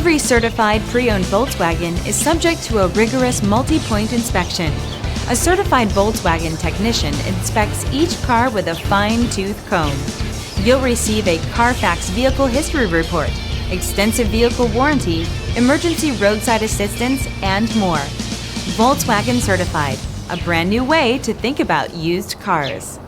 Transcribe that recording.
Every certified pre-owned Volkswagen is subject to a rigorous multi-point inspection. A certified Volkswagen technician inspects each car with a fine-tooth comb. You'll receive a CARFAX vehicle history report, extensive vehicle warranty, emergency roadside assistance, and more. Volkswagen Certified, a brand new way to think about used cars.